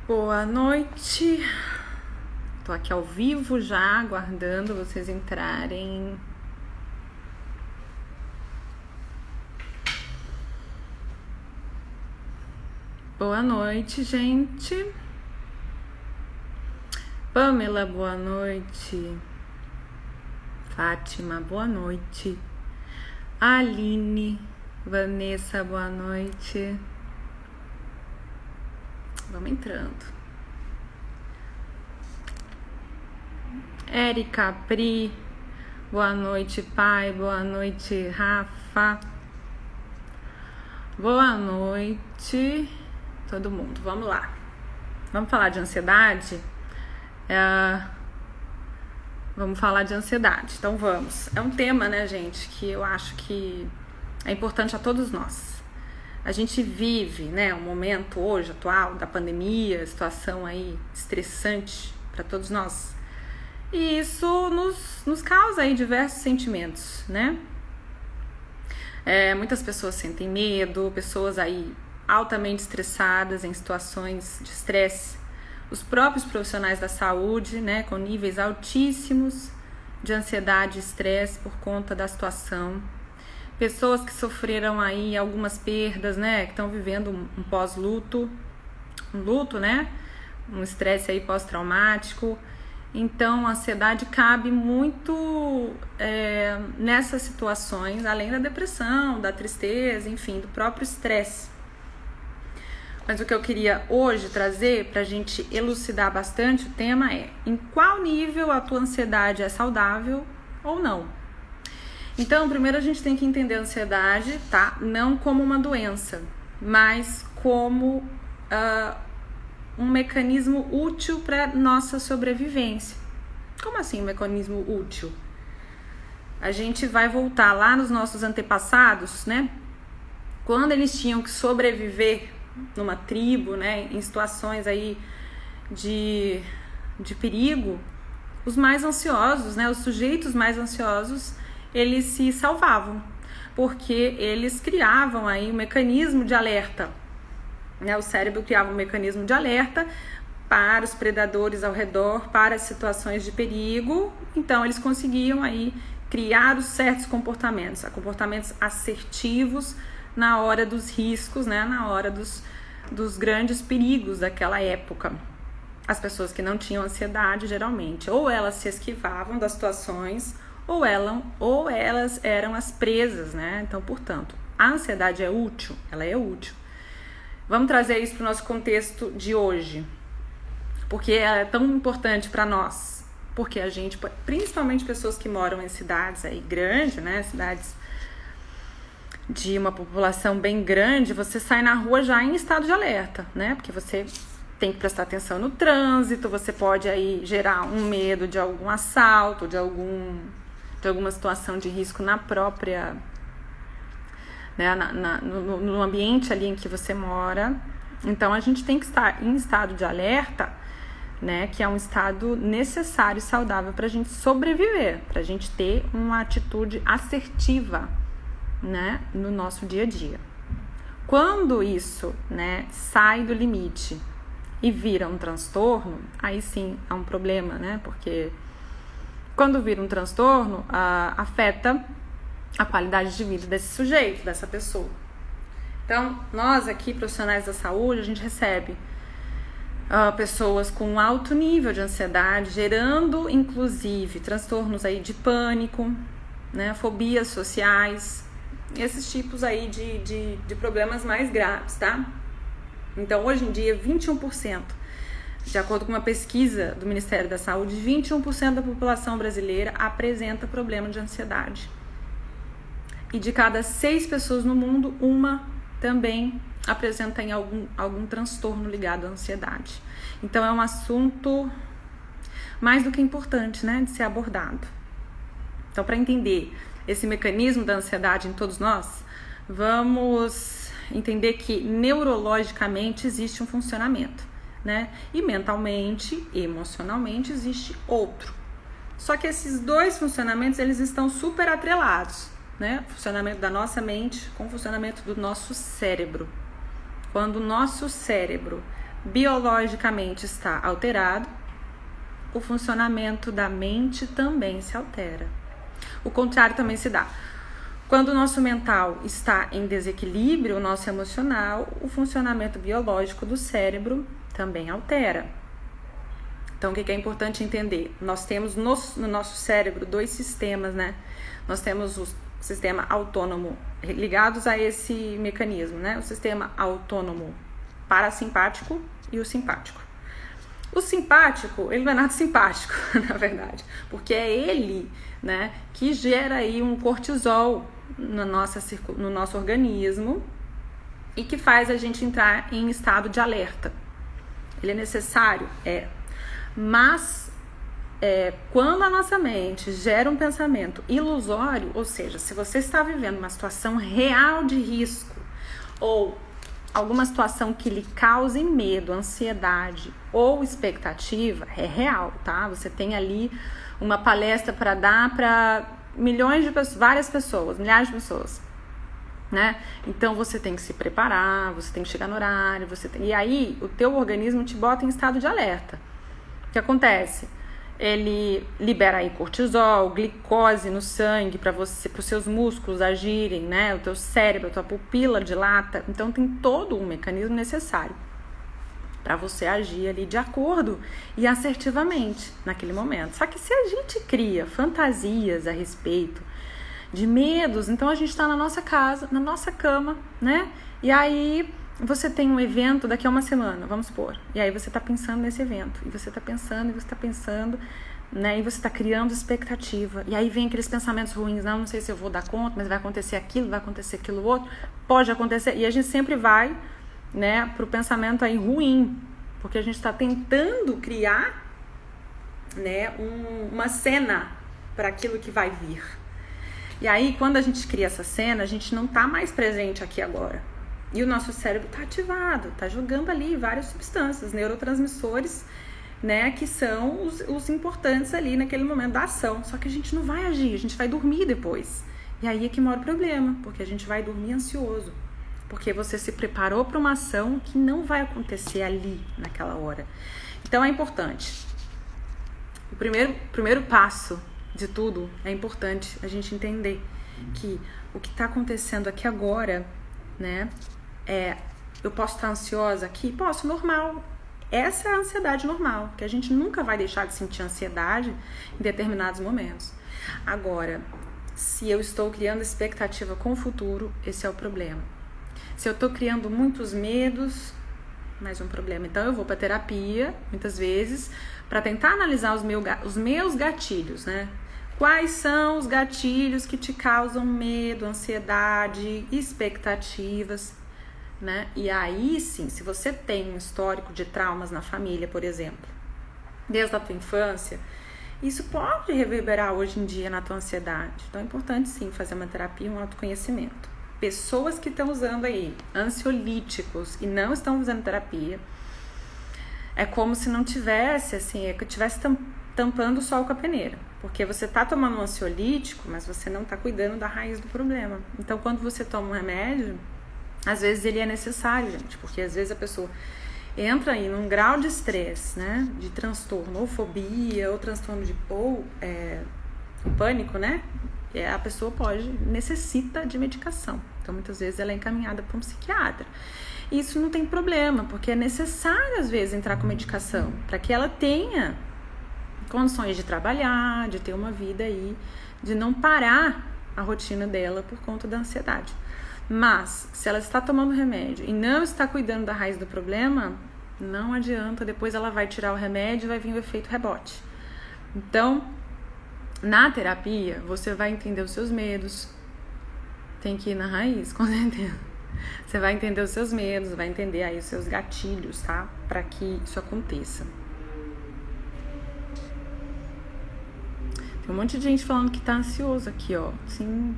Boa noite, tô aqui ao vivo já, aguardando vocês entrarem. Boa noite, gente. Pamela, boa noite. Fátima, boa noite. Aline, Vanessa, boa noite. Vamos entrando. Érica, Pri, boa noite, pai, boa noite, Rafa. Boa noite, todo mundo. Vamos lá. Vamos falar de ansiedade? Vamos falar de ansiedade. Então vamos. É um tema, né, gente, que eu acho que é importante a todos nós. A gente vive, né, um momento hoje atual da pandemia, situação aí estressante para todos nós. E isso nos causa aí diversos sentimentos, né? Muitas pessoas sentem medo, pessoas aí altamente estressadas em situações de estresse. Os próprios profissionais da saúde, né, com níveis altíssimos de ansiedade e estresse por conta da situação. Pessoas que sofreram aí algumas perdas, né, que estão vivendo um pós-luto, um luto, né, um estresse aí pós-traumático. Então, a ansiedade cabe muito nessas situações, além da depressão, da tristeza, enfim, do próprio estresse. Mas o que eu queria hoje trazer para a gente elucidar bastante o tema é: em qual nível a tua ansiedade é saudável ou não? Então, primeiro a gente tem que entender a ansiedade, tá? Não como uma doença, mas como um mecanismo útil para nossa sobrevivência. Como assim um mecanismo útil? A gente vai voltar lá nos nossos antepassados, né? Quando eles tinham que sobreviver numa tribo, né? Em situações aí de perigo, os mais ansiosos, né? Os sujeitos mais ansiosos, eles se salvavam, porque eles criavam aí um mecanismo de alerta, né? O cérebro criava um mecanismo de alerta para os predadores ao redor, para as situações de perigo. Então eles conseguiam aí criar os certos comportamentos assertivos na hora dos riscos, né? Na hora dos grandes perigos daquela época. As pessoas que não tinham ansiedade, geralmente, ou elas se esquivavam das situações, ou elas eram as presas, né? Então, portanto, a ansiedade é útil? Ela é útil. Vamos trazer isso para o nosso contexto de hoje. Porque ela é tão importante para nós. Porque a gente, principalmente pessoas que moram em cidades aí grandes, né? Cidades de uma população bem grande, você sai na rua já em estado de alerta, né? Porque você tem que prestar atenção no trânsito, você pode aí gerar um medo de algum assalto, de alguma situação de risco na própria, né, no ambiente ali em que você mora. Então a gente tem que estar em estado de alerta, né, que é um estado necessário e saudável para a gente sobreviver, para a gente ter uma atitude assertiva, né, no nosso dia a dia. Quando isso, né, sai do limite e vira um transtorno, aí sim é um problema, né, porque quando vira um transtorno, afeta a qualidade de vida desse sujeito, dessa pessoa. Então, nós aqui, profissionais da saúde, a gente recebe pessoas com alto nível de ansiedade, gerando, inclusive, transtornos aí de pânico, né, fobias sociais, esses tipos aí de problemas mais graves, tá? Então, hoje em dia, 21%. De acordo com uma pesquisa do Ministério da Saúde, 21% da população brasileira apresenta problema de ansiedade. E de cada 6 pessoas no mundo, uma também apresenta em algum transtorno ligado à ansiedade. Então é um assunto mais do que importante, né, de ser abordado. Então, para entender esse mecanismo da ansiedade em todos nós, vamos entender que neurologicamente existe um funcionamento, né? E mentalmente, emocionalmente, existe outro. Só que esses dois funcionamentos, eles estão super atrelados, né? O funcionamento da nossa mente com o funcionamento do nosso cérebro. Quando o nosso cérebro biologicamente está alterado, o funcionamento da mente também se altera. O contrário também se dá. Quando o nosso mental está em desequilíbrio, o nosso emocional, o funcionamento biológico do cérebro também altera. Então, o que é importante entender? Nós temos no nosso cérebro 2 sistemas, né? Nós temos o sistema autônomo ligados a esse mecanismo, né? O sistema autônomo parasimpático e o simpático. O simpático, ele não é nada simpático, na verdade, porque é ele, né, que gera aí um cortisol no nosso organismo e que faz a gente entrar em estado de alerta. Ele é necessário? Mas quando a nossa mente gera um pensamento ilusório, ou seja, se você está vivendo uma situação real de risco ou alguma situação que lhe cause medo, ansiedade ou expectativa, é real, tá? Você tem ali uma palestra para dar para milhões de pessoas, várias pessoas, milhares de pessoas, né? Então você tem que se preparar, você tem que chegar no horário, e aí o teu organismo te bota em estado de alerta. O que acontece? Ele libera aí cortisol, glicose no sangue para os seus músculos agirem, né? O teu cérebro, a tua pupila dilata. Então tem todo um mecanismo necessário para você agir ali de acordo e assertivamente naquele momento. Só que se a gente cria fantasias a respeito de medos, então a gente está na nossa casa, na nossa cama, né? E aí você tem um evento daqui a uma semana, vamos supor. E aí você está pensando nesse evento. E você está pensando, e você está pensando, né? E você está criando expectativa. E aí vem aqueles pensamentos ruins. Não sei se eu vou dar conta, mas vai acontecer aquilo outro. Pode acontecer. E a gente sempre vai, né, pro pensamento aí ruim. Porque a gente está tentando criar, né, uma cena para aquilo que vai vir. E aí, quando a gente cria essa cena, a gente não está mais presente aqui agora. E o nosso cérebro está ativado, está jogando ali várias substâncias, neurotransmissores, né, que são os importantes ali naquele momento da ação. Só que a gente não vai agir, a gente vai dormir depois. E aí é que mora o problema, porque a gente vai dormir ansioso. Porque você se preparou para uma ação que não vai acontecer ali, naquela hora. Então é importante. O primeiro passo de tudo é importante a gente entender que o que está acontecendo aqui agora, né, eu posso estar ansiosa aqui? Posso, normal. Essa é a ansiedade normal, que a gente nunca vai deixar de sentir ansiedade em determinados momentos. Agora, se eu estou criando expectativa com o futuro, esse é o problema. Se eu estou criando muitos medos, mais um problema. Então eu vou para terapia, muitas vezes, para tentar analisar os meus gatilhos, né? Quais são os gatilhos que te causam medo, ansiedade, expectativas, né? E aí sim, se você tem um histórico de traumas na família, por exemplo, desde a tua infância, isso pode reverberar hoje em dia na tua ansiedade. Então é importante sim fazer uma terapia, um autoconhecimento. Pessoas que estão usando aí ansiolíticos e não estão usando terapia, é como se não tivesse, assim, é que tivesse tampando o sol com a peneira. Porque você tá tomando um ansiolítico, mas você não tá cuidando da raiz do problema. Então, quando você toma um remédio, às vezes ele é necessário, gente, porque às vezes a pessoa entra aí num grau de estresse, né, de transtorno, ou fobia, ou transtorno ou pânico, né, e a pessoa necessita de medicação. Então, muitas vezes ela é encaminhada para um psiquiatra. E isso não tem problema, porque é necessário, às vezes, entrar com medicação, para que ela tenha condições de trabalhar, de ter uma vida aí, de não parar a rotina dela por conta da ansiedade. Mas, se ela está tomando remédio e não está cuidando da raiz do problema, não adianta, depois ela vai tirar o remédio e vai vir o efeito rebote. Então, na terapia, você vai entender os seus medos, tem que ir na raiz, com certeza. Você vai entender os seus medos, vai entender aí os seus gatilhos, tá? Para que isso aconteça. Tem um monte de gente falando que tá ansioso aqui, ó. Sim,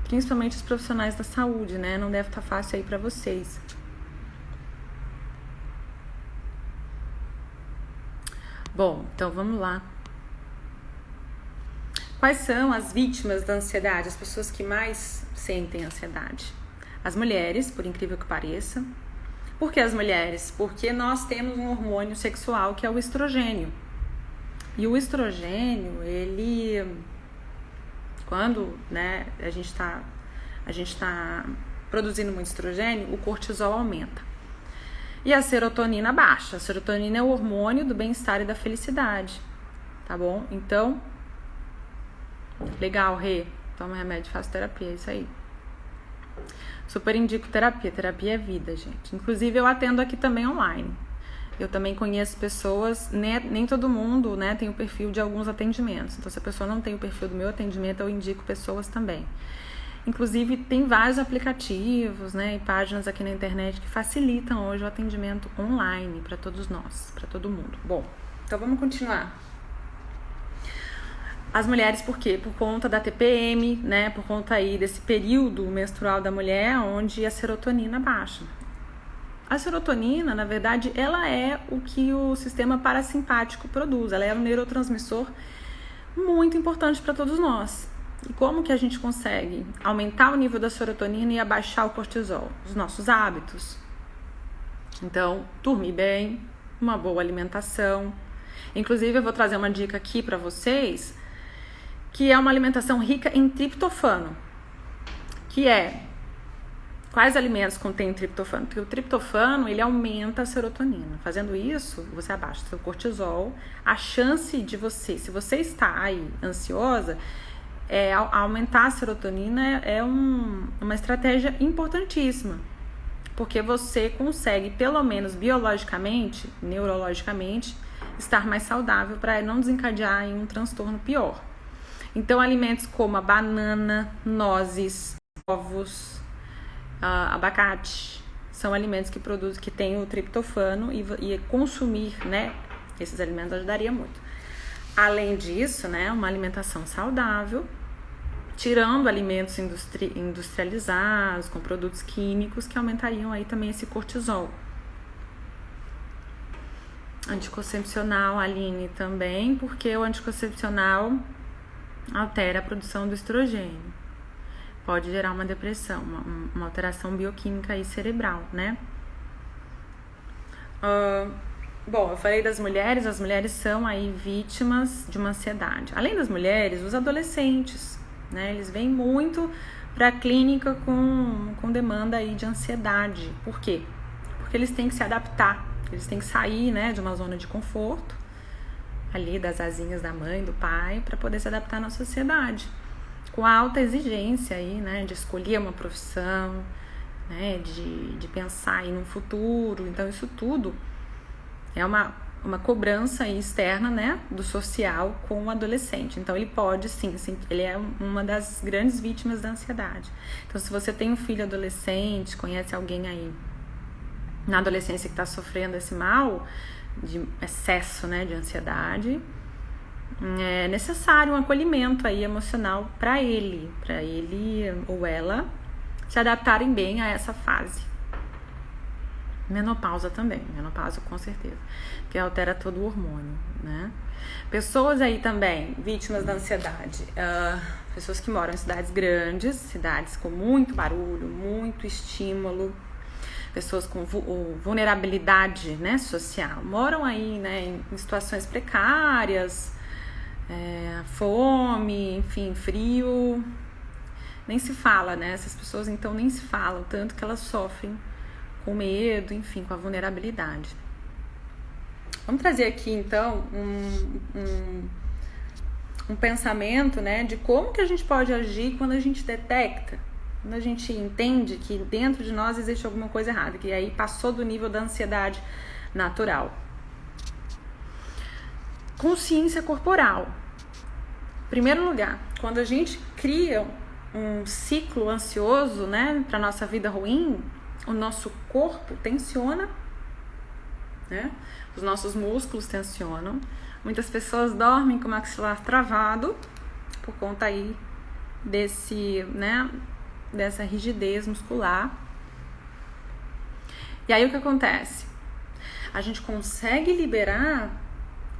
principalmente os profissionais da saúde, né? Não deve estar fácil aí para vocês. Bom, então vamos lá. Quais são as vítimas da ansiedade, as pessoas que mais sentem ansiedade? As mulheres, por incrível que pareça, Por que as mulheres? Porque nós temos um hormônio sexual que é o estrogênio. E o estrogênio, ele, quando, né, a gente tá produzindo muito estrogênio, o cortisol aumenta. E a serotonina baixa. A serotonina é o hormônio do bem-estar e da felicidade, tá bom? Então, legal, Rê, toma remédio e faz terapia, é isso aí. Super indico terapia, terapia é vida, gente. Inclusive eu atendo aqui também online. Eu também conheço pessoas, né, nem todo mundo, né, tem o perfil de alguns atendimentos. Então se a pessoa não tem o perfil do meu atendimento, eu indico pessoas também. Inclusive tem vários aplicativos, né, e páginas aqui na internet que facilitam hoje o atendimento online para todos nós, para todo mundo. Bom, então vamos continuar. As mulheres, por quê? Por conta da TPM, né? Por conta aí desse período menstrual da mulher, onde a serotonina baixa. A serotonina, na verdade, ela é o que o sistema parasimpático produz. Ela é um neurotransmissor muito importante para todos nós. E como que a gente consegue aumentar o nível da serotonina e abaixar o cortisol? Os nossos hábitos. Então, dormir bem, uma boa alimentação. Inclusive, eu vou trazer uma dica aqui para vocês, que é uma alimentação rica em triptofano, que é quais alimentos contêm triptofano? Porque o triptofano, ele aumenta a serotonina. Fazendo isso, você abaixa o seu cortisol. A chance de você, se você está aí ansiosa, aumentar a serotonina é uma estratégia importantíssima, porque você consegue, pelo menos biologicamente, neurologicamente, estar mais saudável para não desencadear em um transtorno pior. Então, alimentos como a banana, nozes, ovos, abacate, são alimentos que têm o triptofano e consumir, né, esses alimentos ajudaria muito. Além disso, né, uma alimentação saudável, tirando alimentos industrializados, com produtos químicos que aumentariam aí também esse cortisol. Anticoncepcional, Aline, também, porque o anticoncepcional altera a produção do estrogênio. Pode gerar uma depressão, uma alteração bioquímica aí cerebral, né? Bom, eu falei das mulheres, as mulheres são aí vítimas de uma ansiedade. Além das mulheres, os adolescentes, né? Eles vêm muito para a clínica com demanda aí de ansiedade. Por quê? Porque eles têm que se adaptar, eles têm que sair, né, de uma zona de conforto, ali das asinhas da mãe, do pai, para poder se adaptar na sociedade, com a alta exigência aí, né, de escolher uma profissão, né, de pensar aí no futuro. Então isso tudo é uma cobrança aí externa, né, do social com o adolescente. Então ele pode sim, ele é uma das grandes vítimas da ansiedade. Então se você tem um filho adolescente, conhece alguém aí na adolescência que está sofrendo esse mal de excesso, né, de ansiedade, é necessário um acolhimento aí emocional para ele ou ela se adaptarem bem a essa fase. Menopausa também, menopausa com certeza, que altera todo o hormônio, né? Pessoas aí também vítimas da ansiedade, pessoas que moram em cidades grandes, cidades com muito barulho, muito estímulo, pessoas com vulnerabilidade, né, social, moram aí, né, em situações precárias, fome, enfim, frio, nem se fala, né, essas pessoas então nem se falam, tanto que elas sofrem com medo, enfim, com a vulnerabilidade. Vamos trazer aqui então um pensamento, né, de como que a gente pode agir quando a gente detecta, quando a gente entende que dentro de nós existe alguma coisa errada, que aí passou do nível da ansiedade natural. Consciência corporal. Em primeiro lugar, quando a gente cria um ciclo ansioso, né, para nossa vida ruim, o nosso corpo tensiona, né? Os nossos músculos tensionam. Muitas pessoas dormem com o maxilar travado por conta aí dessa rigidez muscular. E aí o que acontece? A gente consegue liberar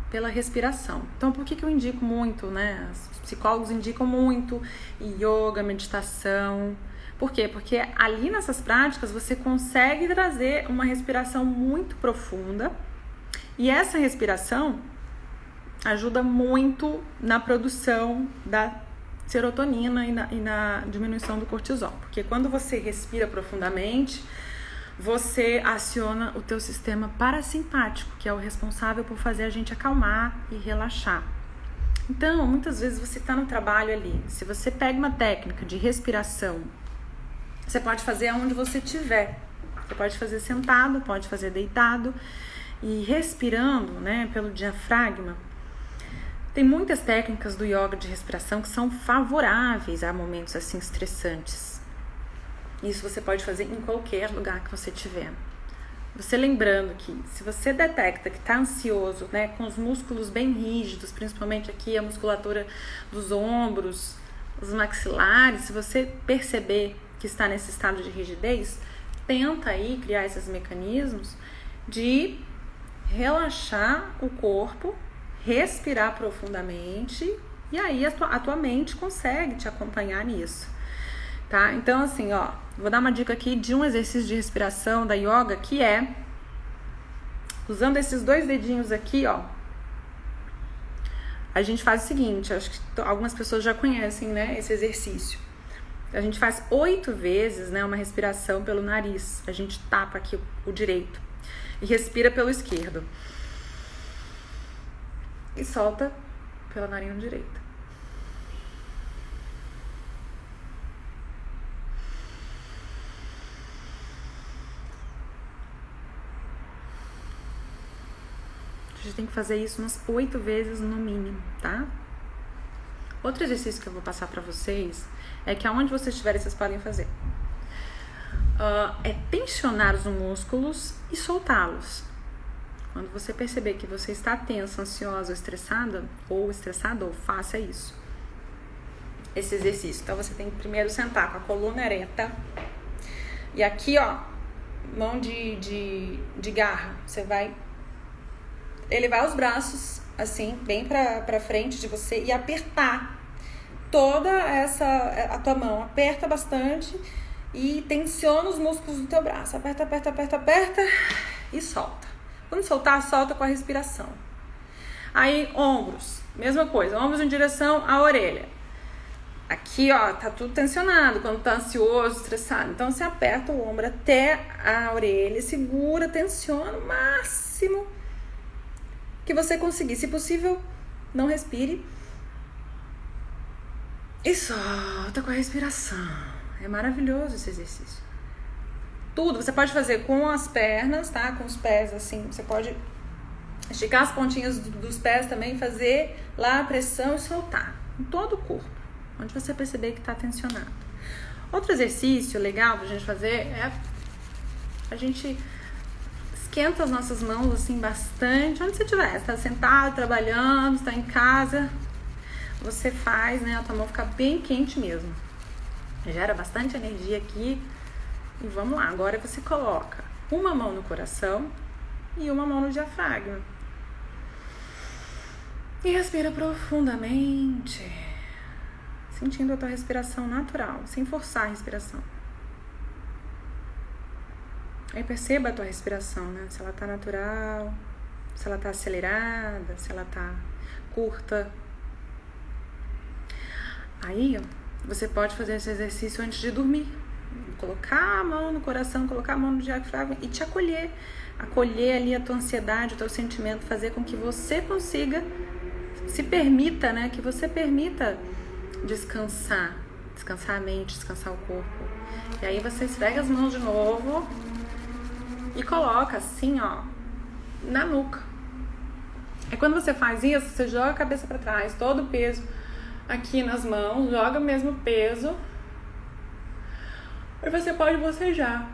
pela respiração. Então, por que eu indico muito, né? Os psicólogos indicam muito yoga, meditação, Por quê? Porque ali nessas práticas você consegue trazer uma respiração muito profunda e essa respiração ajuda muito na produção da serotonina e na diminuição do cortisol. Porque quando você respira profundamente, você aciona o teu sistema parasimpático, que é o responsável por fazer a gente acalmar e relaxar. Então, muitas vezes você está no trabalho ali, se você pega uma técnica de respiração, você pode fazer aonde você estiver. Você pode fazer sentado, pode fazer deitado e respirando, né, pelo diafragma. Tem muitas técnicas do yoga de respiração que são favoráveis a momentos assim estressantes. Isso você pode fazer em qualquer lugar que você estiver. Você lembrando que se você detecta que está ansioso, né, com os músculos bem rígidos, principalmente aqui a musculatura dos ombros, os maxilares, se você perceber que está nesse estado de rigidez, tenta aí criar esses mecanismos de relaxar o corpo, respirar profundamente e aí a tua mente consegue te acompanhar nisso, tá? Então assim, ó, vou dar uma dica aqui de um exercício de respiração da yoga que é usando esses 2 dedinhos aqui, ó. A gente faz o seguinte, acho que algumas pessoas já conhecem, né, esse exercício. A gente faz 8 vezes, né, uma respiração pelo nariz. A gente tapa aqui o direito e respira pelo esquerdo. E solta pela narina direita. A gente tem que fazer isso umas 8 vezes no mínimo, tá? Outro exercício que eu vou passar pra vocês é que aonde vocês estiverem, vocês podem fazer. É tensionar os músculos e soltá-los. Quando você perceber que você está tensa, ansiosa, ou estressado, faça isso. Esse exercício. Então você tem que primeiro sentar com a coluna ereta. E aqui, ó, mão de garra. Você vai elevar os braços, assim, bem pra frente de você e apertar toda a tua mão. Aperta bastante e tensiona os músculos do teu braço. Aperta, aperta, aperta, aperta e solta. Quando soltar, solta com a respiração. Aí, ombros. Mesma coisa, ombros em direção à orelha. Aqui, ó, tá tudo tensionado quando tá ansioso, estressado. Então, você aperta o ombro até a orelha, segura, tensiona o máximo que você conseguir. Se possível, não respire. E solta com a respiração. É maravilhoso esse exercício. Tudo, você pode fazer com as pernas, tá? Com os pés, assim. Você pode esticar as pontinhas dos pés também, fazer lá a pressão e soltar. Em todo o corpo, onde você perceber que tá tensionado. Outro exercício legal pra gente fazer é a gente esquenta as nossas mãos assim bastante, onde você estiver, você tá sentado, trabalhando, está em casa, você faz, né, a tua mão ficar bem quente mesmo. Gera bastante energia aqui. E vamos lá, agora você coloca uma mão no coração e uma mão no diafragma. E respira profundamente, sentindo a tua respiração natural, sem forçar a respiração. Aí perceba a tua respiração, né? Se ela tá natural, se ela tá acelerada, se ela tá curta. Aí, ó, você pode fazer esse exercício antes de dormir. Colocar a mão no coração, colocar a mão no diafragma e te acolher. Acolher ali a tua ansiedade, o teu sentimento, fazer com que você consiga, se permita, né? Que você permita descansar a mente, descansar o corpo. E aí você esfrega as mãos de novo e coloca assim, ó, na nuca. E quando você faz isso, você joga a cabeça para trás, todo o peso aqui nas mãos, joga o mesmo peso. E você pode bocejar,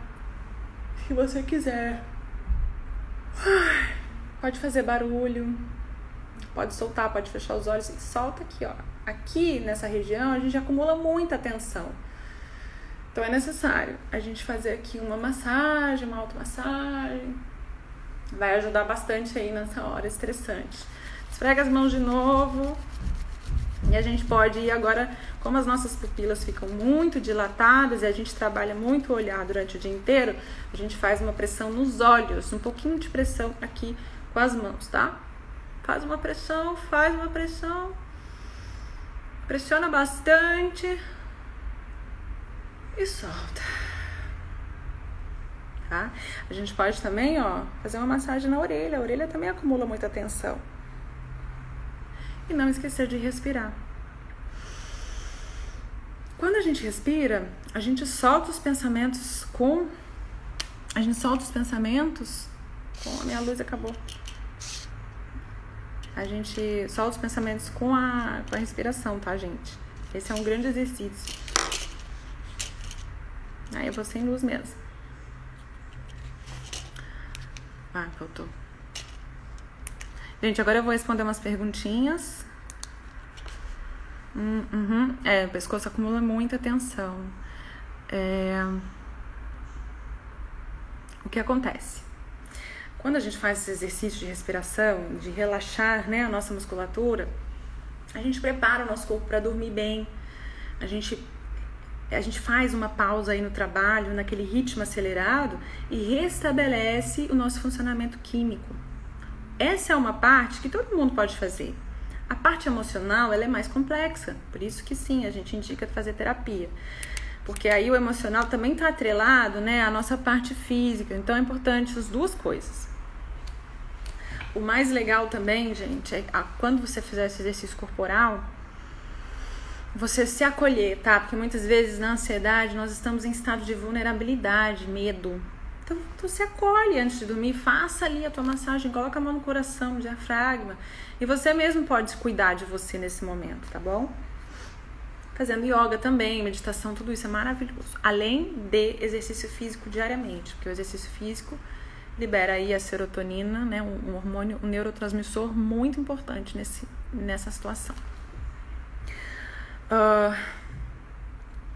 se você quiser. Pode fazer barulho, pode soltar, pode fechar os olhos e solta aqui, ó. Aqui nessa região a gente acumula muita tensão. Então é necessário a gente fazer aqui uma massagem, uma automassagem. Vai ajudar bastante aí nessa hora estressante. Esfrega as mãos de novo. E a gente pode ir agora, como as nossas pupilas ficam muito dilatadas e a gente trabalha muito o olhar durante o dia inteiro, a gente faz uma pressão nos olhos, um pouquinho de pressão aqui com as mãos, tá? Faz uma pressão, pressiona bastante e solta, tá? A gente pode também, ó, fazer uma massagem na orelha, a orelha também acumula muita tensão. E não esquecer de respirar. Quando a gente respira, a gente solta os pensamentos com... A minha luz acabou. A gente solta os pensamentos com a respiração, tá, gente? Esse é um grande exercício. Aí eu vou sem luz mesmo. Ah, faltou. Gente, agora eu vou responder umas perguntinhas. O pescoço acumula muita tensão. O que acontece? Quando a gente faz esse exercício de respiração, de relaxar, né, a nossa musculatura, a gente prepara o nosso corpo para dormir bem. A gente faz uma pausa aí no trabalho, naquele ritmo acelerado, e restabelece o nosso funcionamento químico. Essa é uma parte que todo mundo pode fazer. A parte emocional, ela é mais complexa, por isso que sim, a gente indica fazer terapia. Porque aí o emocional também está atrelado, né, à nossa parte física, então é importante as duas coisas. O mais legal também, gente, é quando você fizer esse exercício corporal, você se acolher, tá? Porque muitas vezes na ansiedade nós estamos em estado de vulnerabilidade, medo. Então se acolhe antes de dormir, faça ali a tua massagem, coloca a mão no coração, no diafragma. E você mesmo pode cuidar de você nesse momento, tá bom? Fazendo yoga também, meditação, tudo isso é maravilhoso. Além de exercício físico diariamente, porque o exercício físico libera aí a serotonina, né? Um hormônio, um neurotransmissor muito importante nessa situação.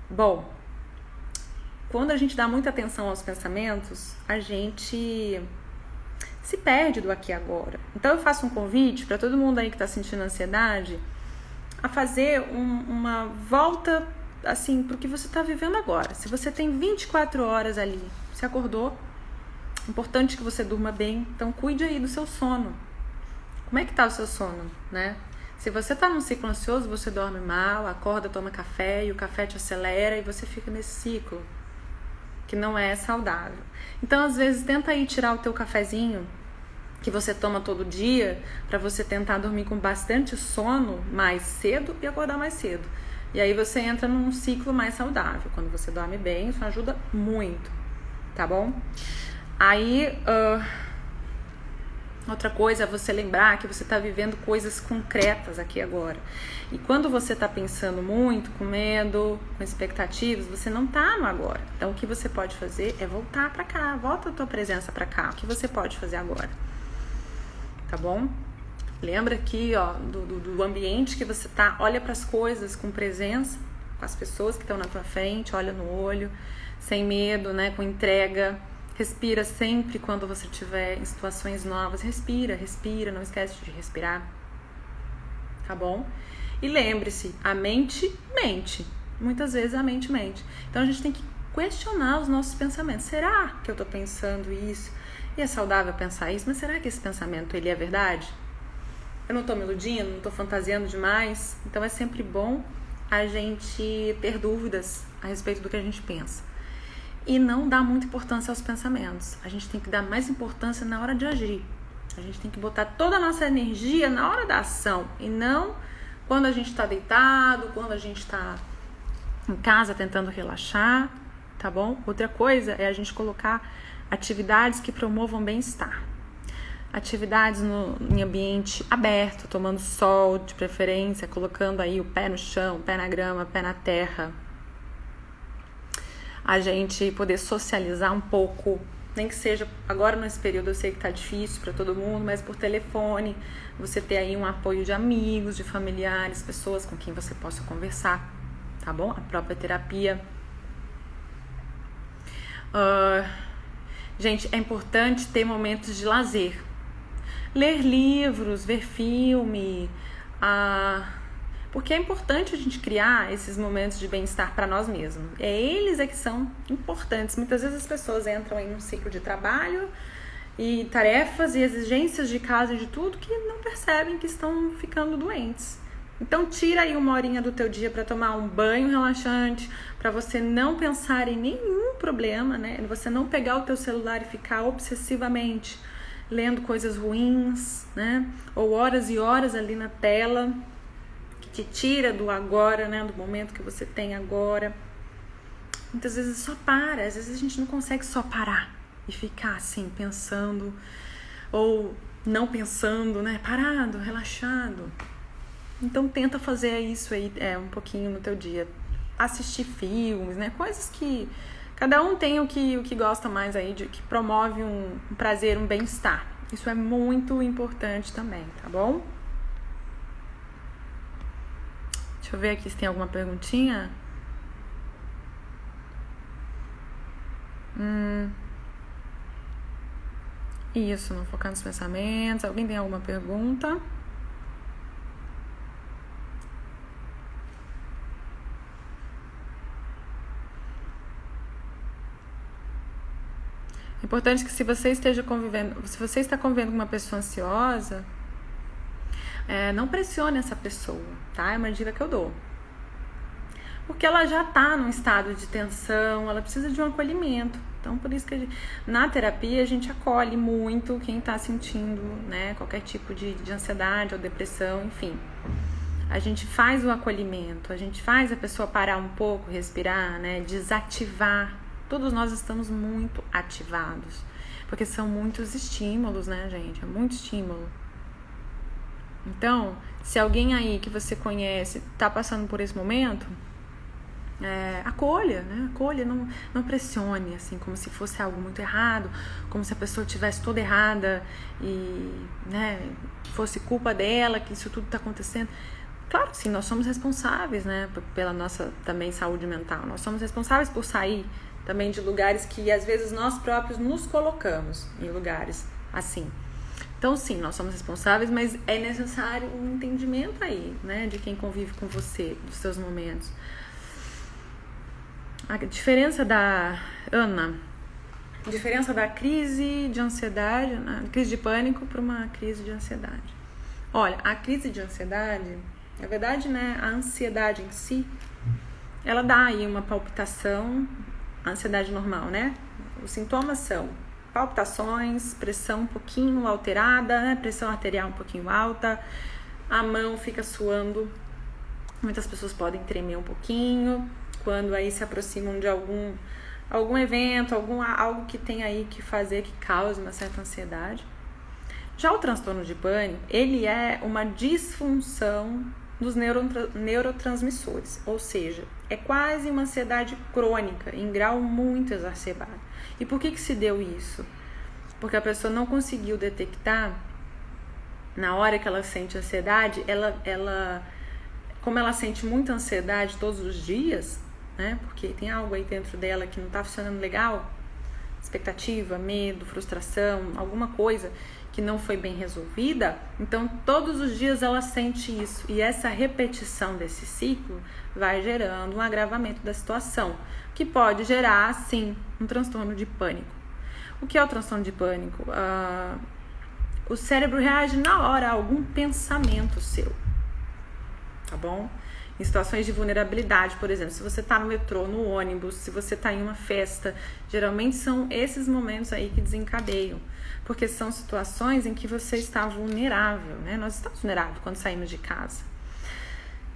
Bom, quando a gente dá muita atenção aos pensamentos, a gente se perde do aqui e agora. Então eu faço um convite para todo mundo aí que está sentindo ansiedade a fazer uma volta assim para o que você está vivendo agora. Se você tem 24 horas ali, você acordou, é importante que você durma bem, então cuide aí do seu sono. Como é que está o seu sono, né? Se você está num ciclo ansioso, você dorme mal, acorda, toma café e o café te acelera e você fica nesse ciclo que não é saudável. Então, às vezes, tenta aí tirar o teu cafezinho que você toma todo dia para você tentar dormir com bastante sono mais cedo e acordar mais cedo. E aí você entra num ciclo mais saudável. Quando você dorme bem, isso ajuda muito, tá bom? Aí, outra coisa é você lembrar que você está vivendo coisas concretas aqui agora. E quando você está pensando muito, com medo, com expectativas, você não está no agora. Então, o que você pode fazer é voltar para cá, volta a tua presença para cá. O que você pode fazer agora? Tá bom? Lembra aqui, ó, do ambiente que você tá, olha para as coisas com presença, com as pessoas que estão na tua frente, olha no olho, sem medo, né, com entrega. Respira sempre quando você estiver em situações novas. Respira, não esquece de respirar. Tá bom? E lembre-se, a mente mente. Muitas vezes a mente mente. Então a gente tem que questionar os nossos pensamentos. Será que eu estou pensando isso? E é saudável pensar isso? Mas será que esse pensamento ele é verdade? Eu não estou me iludindo? Não estou fantasiando demais? Então é sempre bom a gente ter dúvidas a respeito do que a gente pensa. E não dar muita importância aos pensamentos. A gente tem que dar mais importância na hora de agir. A gente tem que botar toda a nossa energia na hora da ação. E não quando a gente está deitado, quando a gente está em casa tentando relaxar, tá bom? Outra coisa é a gente colocar atividades que promovam bem-estar. Atividades em ambiente aberto, tomando sol de preferência, colocando aí o pé no chão, pé na grama, pé na terra. A gente poder socializar um pouco, nem que seja agora nesse período, eu sei que tá difícil para todo mundo, mas por telefone, você ter aí um apoio de amigos, de familiares, pessoas com quem você possa conversar, tá bom? A própria terapia. Gente, é importante ter momentos de lazer. Ler livros, ver filme, Porque é importante a gente criar esses momentos de bem-estar para nós mesmos. Eles que são importantes. Muitas vezes as pessoas entram em um ciclo de trabalho e tarefas e exigências de casa e de tudo que não percebem que estão ficando doentes. Então tira aí 1 horinha do teu dia para tomar um banho relaxante, para você não pensar em nenhum problema, né? Você não pegar o teu celular e ficar obsessivamente lendo coisas ruins, né? Ou horas e horas ali na tela, que te tira do agora, né? Do momento que você tem agora. Muitas vezes só para, às vezes a gente não consegue só parar e ficar assim, pensando, ou não pensando, né? Parado, relaxado. Então tenta fazer isso aí um pouquinho no teu dia. Assistir filmes, né? Coisas que cada um tem o que gosta mais aí, que promove um prazer, um bem-estar. Isso é muito importante também, tá bom? Deixa eu ver aqui se tem alguma perguntinha. Isso, não focar nos pensamentos. Alguém tem alguma pergunta? É importante que se você está convivendo com uma pessoa ansiosa, não pressione essa pessoa, tá? É uma dica que eu dou. Porque ela já está num estado de tensão, ela precisa de um acolhimento. Então, por isso que na terapia a gente acolhe muito quem está sentindo, né, qualquer tipo de ansiedade ou depressão, enfim. A gente faz o acolhimento, a gente faz a pessoa parar um pouco, respirar, né, desativar. Todos nós estamos muito ativados, porque são muitos estímulos, né, gente? É muito estímulo. Então, se alguém aí que você conhece está passando por esse momento, acolha, né? Acolha, não pressione, assim, como se fosse algo muito errado, como se a pessoa estivesse toda errada e, né, fosse culpa dela que isso tudo está acontecendo. Claro que sim, nós somos responsáveis, né, pela nossa também saúde mental. Nós somos responsáveis por sair também de lugares que às vezes nós próprios nos colocamos em lugares assim. Então sim, nós somos responsáveis, mas é necessário um entendimento aí, né, de quem convive com você, dos seus momentos. A diferença da crise de ansiedade, crise de pânico para uma crise de ansiedade. Olha, a crise de ansiedade, na verdade, né, a ansiedade em si, ela dá aí uma palpitação, a ansiedade normal, né? Os sintomas são palpitações, pressão um pouquinho alterada, né? Pressão arterial um pouquinho alta, a mão fica suando, muitas pessoas podem tremer um pouquinho, quando aí se aproximam de algum evento, algo que tem aí que fazer, que cause uma certa ansiedade. Já o transtorno de pânico, ele é uma disfunção dos neurotransmissores, ou seja, é quase uma ansiedade crônica, em grau muito exacerbado. E por que se deu isso? Porque a pessoa não conseguiu detectar, na hora que ela sente ansiedade, como ela sente muita ansiedade todos os dias, né? Porque tem algo aí dentro dela que não está funcionando legal, expectativa, medo, frustração, alguma coisa que não foi bem resolvida, então todos os dias ela sente isso, e essa repetição desse ciclo vai gerando um agravamento da situação, que pode gerar, sim, um transtorno de pânico. O que é o transtorno de pânico? O cérebro reage na hora a algum pensamento seu, tá bom? Em situações de vulnerabilidade, por exemplo, se você está no metrô, no ônibus, se você está em uma festa, geralmente são esses momentos aí que desencadeiam, porque são situações em que você está vulnerável, né? Nós estamos vulneráveis quando saímos de casa.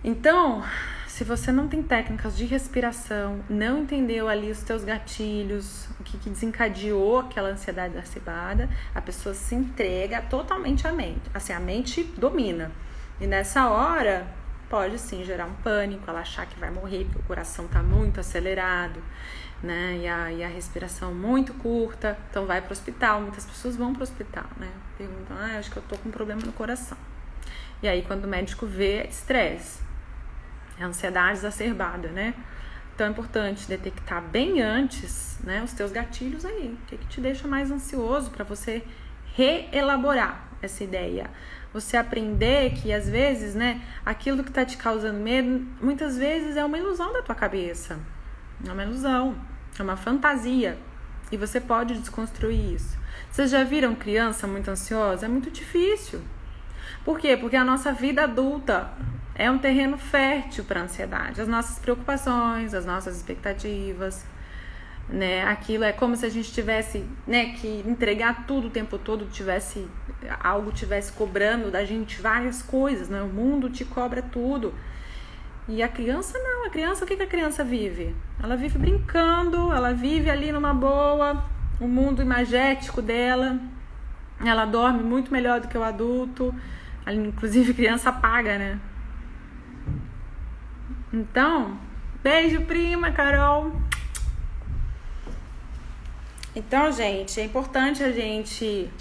Então, se você não tem técnicas de respiração, não entendeu ali os teus gatilhos, o que desencadeou aquela ansiedade exacerbada, a pessoa se entrega totalmente à mente. Assim, a mente domina. E nessa hora, pode sim gerar um pânico, ela achar que vai morrer, porque o coração está muito acelerado, né? E a respiração muito curta, então vai para o hospital. Muitas pessoas vão para o hospital, né? Perguntam, acho que eu tô com um problema no coração. E aí quando o médico vê, é estresse, é ansiedade exacerbada, né? Então é importante detectar bem antes, né, os teus gatilhos aí, o que te deixa mais ansioso, para você reelaborar essa ideia. Você aprender que às vezes, né, aquilo que está te causando medo, muitas vezes é uma ilusão da tua cabeça. É uma ilusão, é uma fantasia. E você pode desconstruir isso. Vocês já viram criança muito ansiosa? É muito difícil. Por quê? Porque a nossa vida adulta é um terreno fértil para a ansiedade. As nossas preocupações, as nossas expectativas, né? Aquilo é como se a gente tivesse, né, que entregar tudo o tempo todo, algo tivesse cobrando da gente várias coisas, né? O mundo te cobra tudo. E a criança não, a criança, o que a criança vive? Ela vive brincando, ela vive ali numa boa, o mundo imagético dela, ela dorme muito melhor do que o adulto, inclusive criança paga, né? Então, beijo prima, Carol! Então, gente, é importante a gente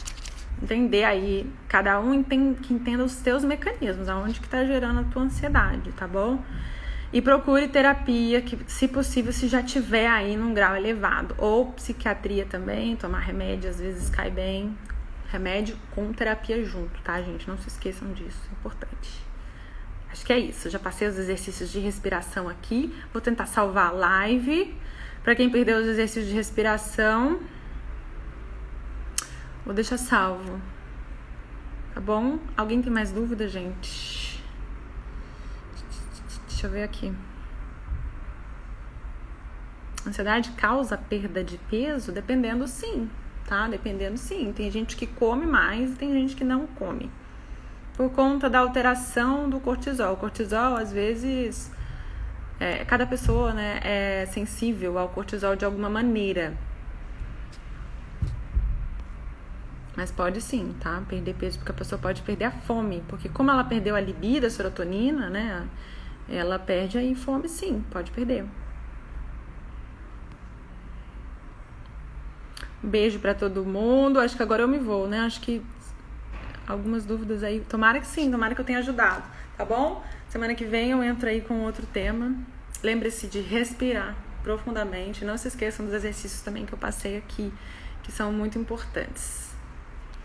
entender aí, cada um que entenda os teus mecanismos, aonde que tá gerando a tua ansiedade, tá bom? E procure terapia, que se possível, se já tiver aí num grau elevado. Ou psiquiatria também, tomar remédio às vezes cai bem. Remédio com terapia junto, tá, gente? Não se esqueçam disso, é importante. Acho que é isso, eu já passei os exercícios de respiração aqui. Vou tentar salvar a live. Pra quem perdeu os exercícios de respiração, vou deixar salvo. Tá bom? Alguém tem mais dúvida, gente? Deixa eu ver aqui. Ansiedade causa perda de peso? Dependendo, sim, tá? Dependendo, sim. Tem gente que come mais e tem gente que não come. Por conta da alteração do cortisol. O cortisol, às vezes, cada pessoa, né, é sensível ao cortisol de alguma maneira. Mas pode sim, tá? Perder peso, porque a pessoa pode perder a fome. Porque como ela perdeu a libido, a serotonina, né? Ela perde aí fome, sim, pode perder. Beijo pra todo mundo. Acho que agora eu me vou, né? Acho que algumas dúvidas aí. Tomara que sim, tomara que eu tenha ajudado, tá bom? Semana que vem eu entro aí com outro tema. Lembre-se de respirar profundamente. Não se esqueçam dos exercícios também que eu passei aqui, que são muito importantes.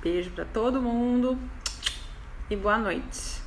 Beijo pra todo mundo e boa noite.